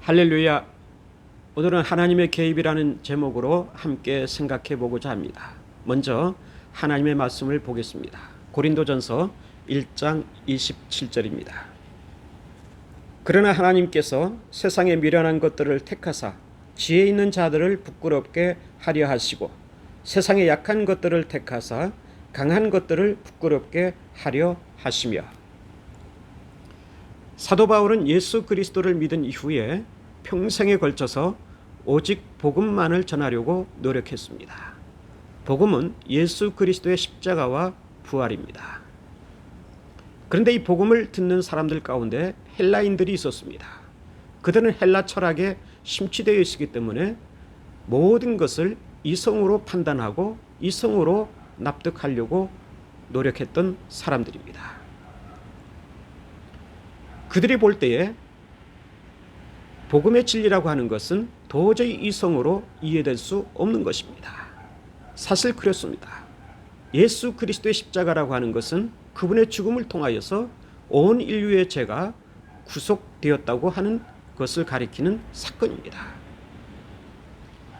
할렐루야. 오늘은 하나님의 개입이라는 제목으로 함께 생각해 보고자 합니다. 먼저 하나님의 말씀을 보겠습니다. 고린도전서 1장 27절입니다. 그러나 하나님께서 세상에 미련한 것들을 택하사 지혜 있는 자들을 부끄럽게 하려 하시고 세상에 약한 것들을 택하사 강한 것들을 부끄럽게 하려 하시며. 사도 바울은 예수 그리스도를 믿은 이후에 평생에 걸쳐서 오직 복음만을 전하려고 노력했습니다. 복음은 예수 그리스도의 십자가와 부활입니다. 그런데 이 복음을 듣는 사람들 가운데 헬라인들이 있었습니다. 그들은 헬라 철학에 심취되어 있었기 때문에 모든 것을 이성으로 판단하고 이성으로 납득하려고 노력했던 사람들입니다. 그들이 볼 때에 복음의 진리라고 하는 것은 도저히 이성으로 이해될 수 없는 것입니다. 사실 그렇습니다. 예수 그리스도의 십자가라고 하는 것은 그분의 죽음을 통하여서 온 인류의 죄가 구속되었다고 하는 것을 가리키는 사건입니다.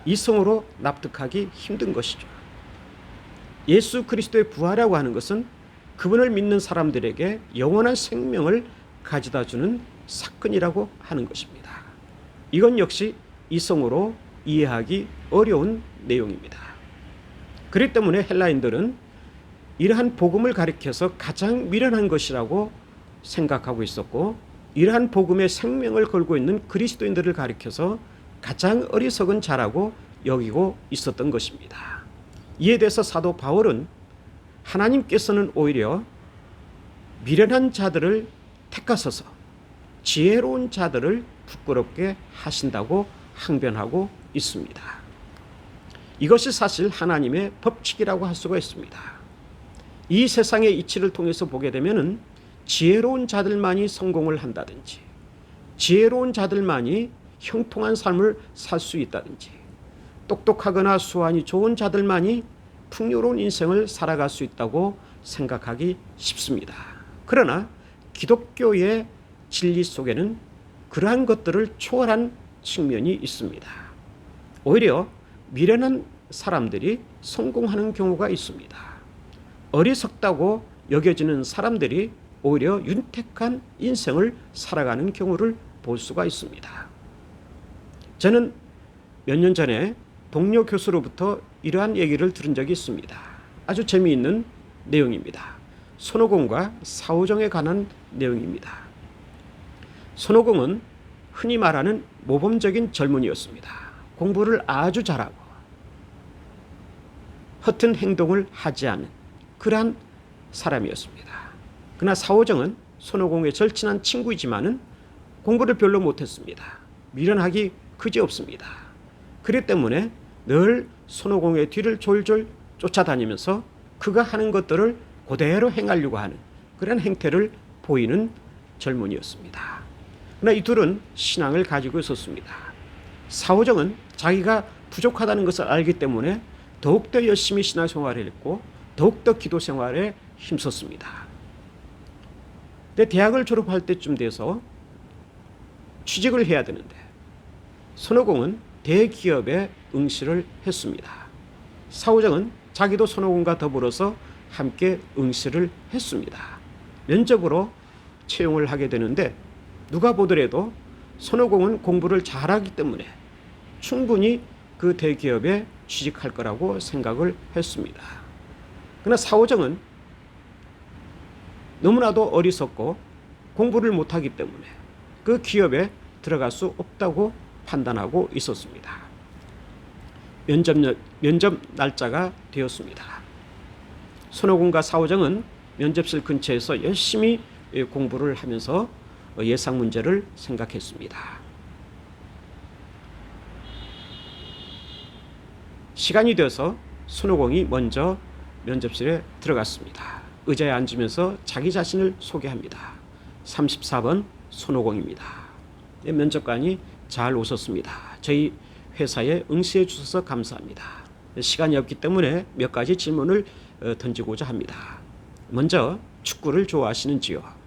이성으로 납득하기 힘든 것이죠. 예수 그리스도의 부활이라고 하는 것은 그분을 믿는 사람들에게 영원한 생명을 가져다 주는 사건이라고 하는 것입니다. 이건 역시 이성으로 이해하기 어려운 내용입니다. 그렇기 때문에 헬라인들은 이러한 복음을 가리켜서 가장 미련한 것이라고 생각하고 있었고, 이러한 복음의 생명을 걸고 있는 그리스도인들을 가리켜서 가장 어리석은 자라고 여기고 있었던 것입니다. 이에 대해서 사도 바울은 하나님께서는 오히려 미련한 자들을 택하셔서 지혜로운 자들을 부끄럽게 하신다고 항변하고 있습니다. 이것이 사실 하나님의 법칙이라고 할 수가 있습니다. 이 세상의 이치를 통해서 보게 되면 지혜로운 자들만이 성공을 한다든지, 지혜로운 자들만이 형통한 삶을 살 수 있다든지, 똑똑하거나 수완이 좋은 자들만이 풍요로운 인생을 살아갈 수 있다고 생각하기 쉽습니다. 그러나 기독교의 진리 속에는 그러한 것들을 초월한 측면이 있습니다. 오히려 미련한 사람들이 성공하는 경우가 있습니다. 어리석다고 여겨지는 사람들이 오히려 윤택한 인생을 살아가는 경우를 볼 수가 있습니다. 저는 몇 년 전에 동료 교수로부터 이러한 얘기를 들은 적이 있습니다. 아주 재미있는 내용입니다. 손오공과 사오정에 관한 내용입니다. 손오공은 흔히 말하는 모범적인 젊은이였습니다. 공부를 아주 잘하고 허튼 행동을 하지 않는 그러한 사람이었습니다. 그러나 사오정은 손오공의 절친한 친구이지만은 공부를 별로 못했습니다. 미련하기 그지없습니다. 그렇기 때문에 늘 손오공의 뒤를 졸졸 쫓아다니면서 그가 하는 것들을 그대로 행하려고 하는 그런 행태를 보이는 젊은이였습니다. 그러나 이 둘은 신앙을 가지고 있었습니다. 사오정은 자기가 부족하다는 것을 알기 때문에 더욱더 열심히 신앙생활을 했고 더욱더 기도 생활에 힘썼습니다. 근데 대학을 졸업할 때쯤 돼서 취직을 해야 되는데 손오공은 대기업에 응시를 했습니다. 사오정은 자기도 손오공과 더불어서 함께 응시를 했습니다. 면접으로 채용을 하게 되는데 누가 보더라도 손오공은 공부를 잘하기 때문에 충분히 그 대기업에 취직할 거라고 생각을 했습니다. 그러나 사오정은 너무나도 어리석고 공부를 못하기 때문에 그 기업에 들어갈 수 없다고 판단하고 있었습니다. 면접 날짜가 되었습니다. 손오공과 사오정은 면접실 근처에서 열심히 공부를 하면서 예상 문제를 생각했습니다. 시간이 되어서 손오공이 먼저 면접실에 들어갔습니다. 의자에 앉으면서 자기 자신을 소개합니다. 34번 손오공입니다. 면접관이 잘 오셨습니다. 저희 회사에 응시해 주셔서 감사합니다. 시간이 없기 때문에 몇 가지 질문을 던지고자 합니다. 먼저 축구를 좋아하시는지요?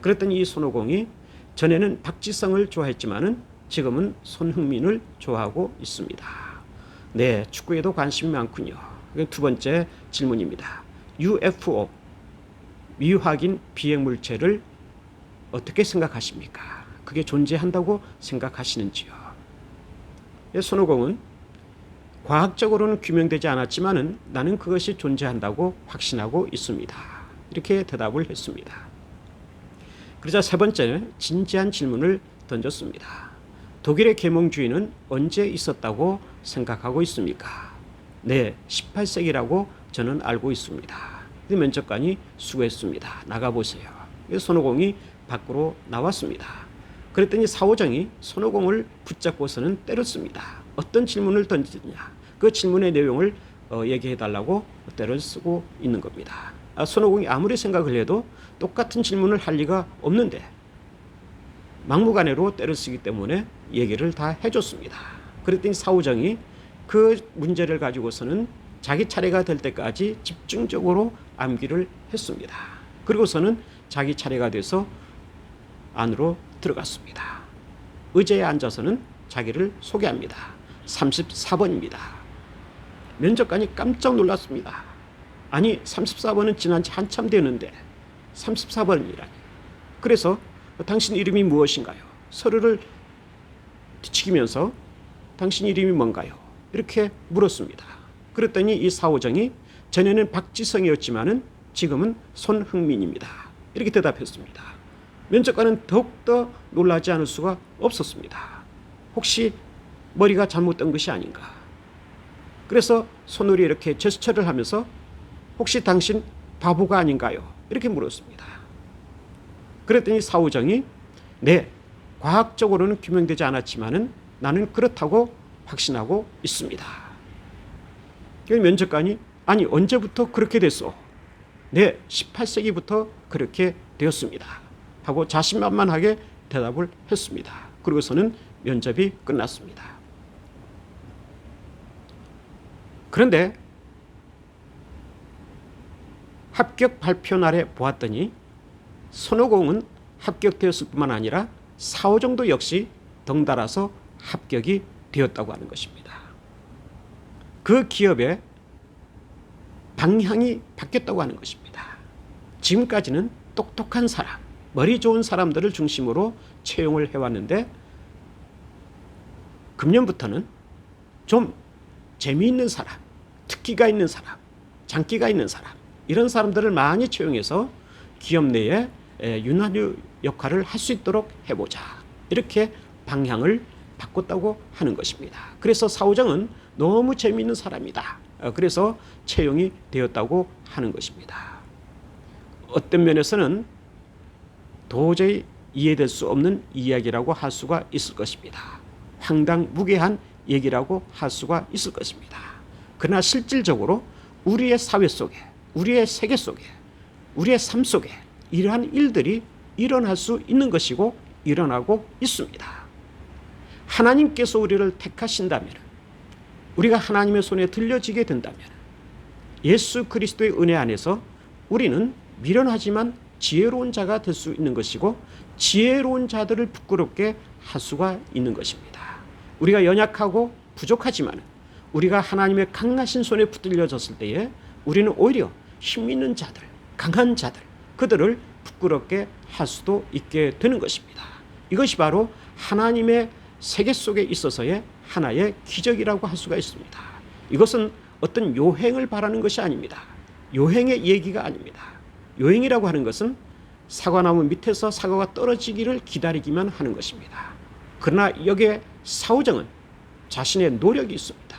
그랬더니 이 손오공이 전에는 박지성을 좋아했지만은 지금은 손흥민을 좋아하고 있습니다. 네, 축구에도 관심이 많군요. 두 번째 질문입니다. UFO, 미확인 비행물체를 어떻게 생각하십니까? 그게 존재한다고 생각하시는지요? 손오공은 과학적으로는 규명되지 않았지만 나는 그것이 존재한다고 확신하고 있습니다. 이렇게 대답을 했습니다. 그러자 세 번째는 진지한 질문을 던졌습니다. 독일의 계몽주의는 언제 있었다고 생각하고 있습니까? 네, 18세기라고 저는 알고 있습니다. 면접관이 수고했습니다. 나가보세요. 손오공이 밖으로 나왔습니다. 그랬더니 사오정이 손오공을 붙잡고서는 때렸습니다. 어떤 질문을 던지느냐, 그 질문의 내용을 얘기해달라고 때를 쓰고 있는 겁니다. 손오공이 아무리 생각을 해도 똑같은 질문을 할 리가 없는데 막무가내로 때를 쓰기 때문에 얘기를 다 해줬습니다. 그랬더니 사오정이 그 문제를 가지고서는 자기 차례가 될 때까지 집중적으로 암기를 했습니다. 그리고서는 자기 차례가 돼서 안으로 들어갔습니다. 의자에 앉아서는 자기를 소개합니다. 34번입니다. 면접관이 깜짝 놀랐습니다. 아니, 34번은 지난 지 한참 되는데 34번이라니. 그래서 당신 이름이 무엇인가요? 서류를 뒤치기면서 당신 이름이 뭔가요? 이렇게 물었습니다. 그랬더니 이 사오정이 전에는 박지성이었지만은 지금은 손흥민입니다. 이렇게 대답했습니다. 면접관은 더욱더 놀라지 않을 수가 없었습니다. 혹시 머리가 잘못된 것이 아닌가? 그래서 손으로 이렇게 제스처를 하면서 혹시 당신 바보가 아닌가요? 이렇게 물었습니다. 그랬더니 사오정이 네, 과학적으로는 규명되지 않았지만은 나는 그렇다고 확신하고 있습니다. 면접관이 아니 언제부터 그렇게 됐어? 네, 18세기부터 그렇게 되었습니다. 하고 자신만만하게 대답을 했습니다. 그리고서는 면접이 끝났습니다. 그런데 합격 발표 날에 보았더니 손오공은 합격되었을 뿐만 아니라 사오정도 역시 덩달아서 합격이 되었다고 하는 것입니다. 그 기업의 방향이 바뀌었다고 하는 것입니다. 지금까지는 똑똑한 사람, 머리 좋은 사람들을 중심으로 채용을 해왔는데 금년부터는 좀 재미있는 사람, 특기가 있는 사람, 장기가 있는 사람, 이런 사람들을 많이 채용해서 기업 내에 윤활유 역할을 할 수 있도록 해보자. 이렇게 방향을 바꿨다고 하는 것입니다. 그래서 사오정은 너무 재미있는 사람이다. 그래서 채용이 되었다고 하는 것입니다. 어떤 면에서는 도저히 이해될 수 없는 이야기라고 할 수가 있을 것입니다. 황당무계한 얘기라고 할 수가 있을 것입니다. 그러나 실질적으로 우리의 사회 속에, 우리의 세계 속에, 우리의 삶 속에 이러한 일들이 일어날 수 있는 것이고 일어나고 있습니다. 하나님께서 우리를 택하신다면, 우리가 하나님의 손에 들려지게 된다면 예수 그리스도의 은혜 안에서 우리는 미련하지만 지혜로운 자가 될 수 있는 것이고 지혜로운 자들을 부끄럽게 할 수가 있는 것입니다. 우리가 연약하고 부족하지만 우리가 하나님의 강하신 손에 붙들려졌을 때에 우리는 오히려 힘 있는 자들, 강한 자들, 그들을 부끄럽게 할 수도 있게 되는 것입니다. 이것이 바로 하나님의 세계 속에 있어서의 하나의 기적이라고 할 수가 있습니다. 이것은 어떤 요행을 바라는 것이 아닙니다. 요행의 얘기가 아닙니다. 요행이라고 하는 것은 사과나무 밑에서 사과가 떨어지기를 기다리기만 하는 것입니다. 그러나 여기에 사오정은 자신의 노력이 있습니다.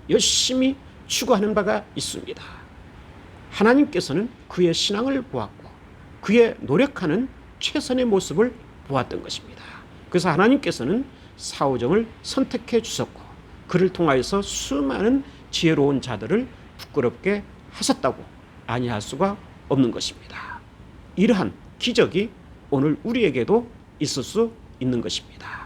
열심히 추구하는 바가 있습니다. 하나님께서는 그의 신앙을 보았고 그의 노력하는 최선의 모습을 보았던 것입니다. 그래서 하나님께서는 사오정을 선택해 주셨고 그를 통하여서 수많은 지혜로운 자들을 부끄럽게 하셨다고 아니할 수가 없는 것입니다. 이러한 기적이 오늘 우리에게도 있을 수 있는 것입니다.